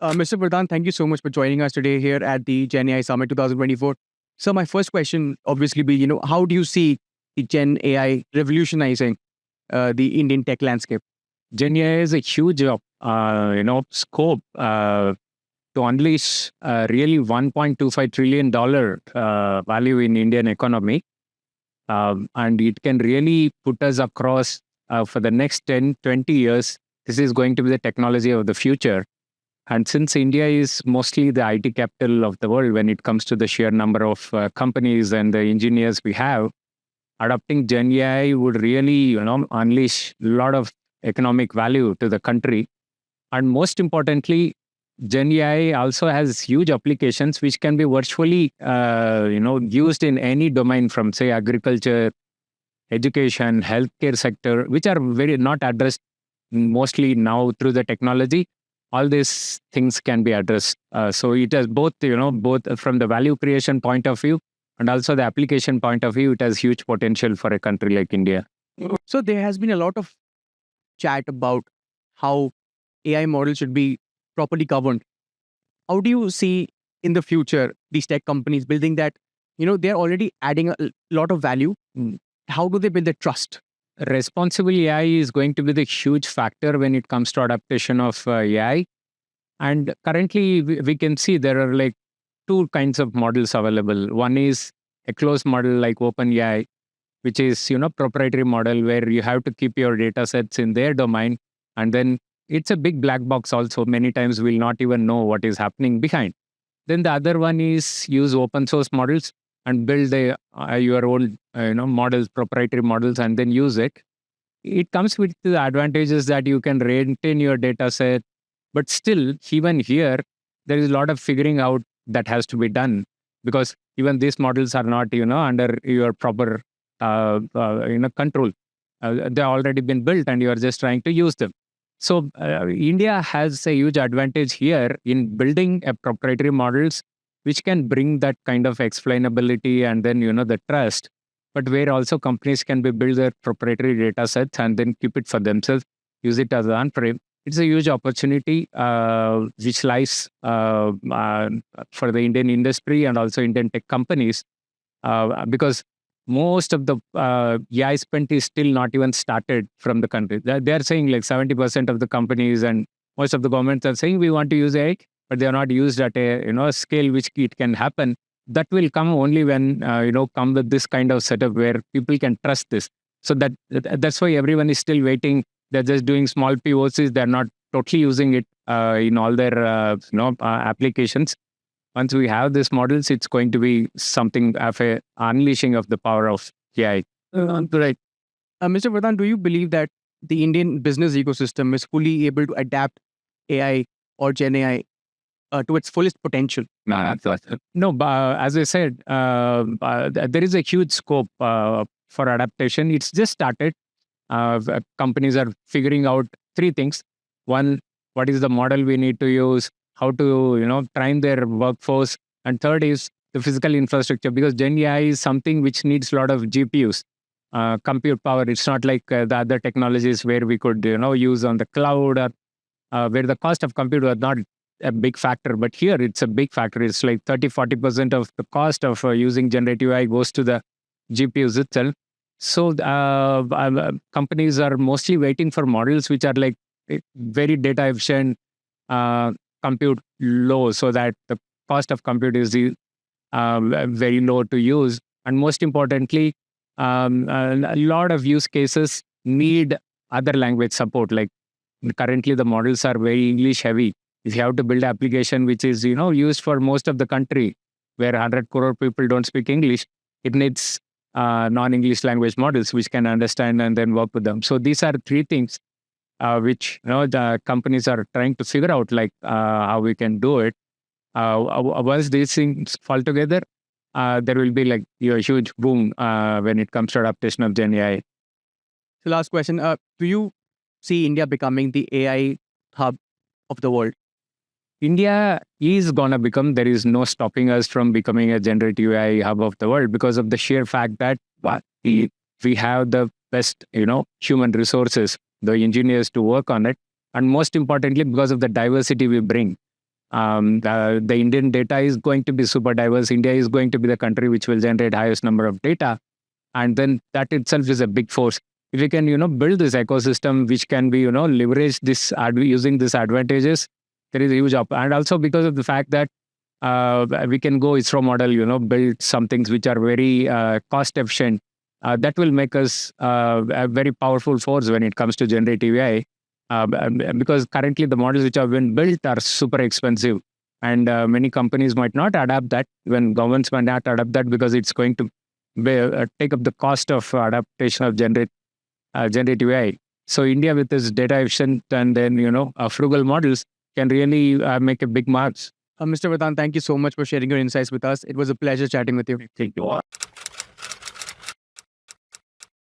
Mr. Vardhan, thank you so much for joining us today here at the Gen AI Summit 2024. So my first question obviously be, how do you see the Gen AI revolutionizing the Indian tech landscape? Gen AI is a huge, scope to unleash really $1.25 trillion value in Indian economy. And it can really put us across for the next 10, 20 years. This is going to be the technology of the future. And since India is mostly the IT capital of the world when it comes to the sheer number of companies and the engineers we have, adopting Gen AI would really, unleash a lot of economic value to the country. And most importantly, Gen AI also has huge applications which can be virtually, used in any domain from, say, agriculture, education, healthcare sector, which are very not addressed mostly now through the technology. All these things can be addressed. So it has both, both from the value creation point of view and also the application point of view, it has huge potential for a country like India. So there has been a lot of chat about how AI models should be properly governed. How do you see in the future these tech companies building that? They're already adding a lot of value. How do they build the trust? Responsible AI is going to be the huge factor when it comes to adaptation of AI. And currently, we can see there are like two kinds of models available. One is a closed model like OpenAI, which is proprietary model where you have to keep your data sets in their domain, and then it's a big black box. Also, many times we'll not even know what is happening behind. Then the other one is use open source models and build your own models, proprietary models, and then use it. It comes with the advantages that you can maintain your data set, but still, even here, there is a lot of figuring out that has to be done because even these models are not under your proper control. They've already been built, and you are just trying to use them. So India has a huge advantage here in building a proprietary models which can bring that kind of explainability and then the trust, but where also companies can be build their proprietary data sets and then keep it for themselves, use it as an on-prem. It's a huge opportunity which lies for the Indian industry and also Indian tech companies because most of the AI spent is still not even started from the country. They're saying like 70% of the companies and most of the governments are saying we want to use AI, but they are not used at a scale which it can happen. That will come only when come with this kind of setup where people can trust this. So that's why everyone is still waiting. They're just doing small POCs. They're not totally using it in all their applications. Once we have these models, it's going to be something of a unleashing of the power of AI. Right. Mr. Vardhan, do you believe that the Indian business ecosystem is fully able to adapt AI or Gen AI to its fullest potential? No, but as I said, there is a huge scope for adaptation. It's just started. Companies are figuring out three things. One, what is the model we need to use? How to train their workforce, and third is the physical infrastructure because Gen AI is something which needs a lot of GPUs, compute power. It's not like the other technologies where we could use on the cloud or where the cost of compute was not a big factor, but here it's a big factor. It's like 30-40% of the cost of using generative AI goes to the GPUs itself. So companies are mostly waiting for models which are like very data efficient, compute low, so that the cost of compute is very low to use. And most importantly, a lot of use cases need other language support. Like currently, the models are very English heavy. If you have to build application which is used for most of the country, where 100 crore people don't speak English, it needs non-English language models which can understand and then work with them. So these are three things which the companies are trying to figure out, like how we can do it. Once these things fall together, there will be like a huge boom when it comes to adaptation of Gen AI. So last question, do you see India becoming the AI hub of the world? India is going to become, there is no stopping us from becoming a generative AI hub of the world because of the sheer fact that we have the best, human resources, the engineers to work on it. And most importantly, because of the diversity we bring. The Indian data is going to be super diverse. India is going to be the country which will generate highest number of data, and then that itself is a big force. If we can, build this ecosystem which can be, leverage this using these advantages, there is a huge up. And also because of the fact that we can go ISRO model, build some things which are very cost efficient. That will make us a very powerful force when it comes to generative AI. Because currently the models which have been built are super expensive, and many companies might not adapt that. When governments might not adapt that because it's going to take up the cost of adaptation of generative AI. So India, with its data efficient and then frugal models, can really make a big mark. Mr. Vardhan, thank you so much for sharing your insights with us. It was a pleasure chatting with you. Thank you.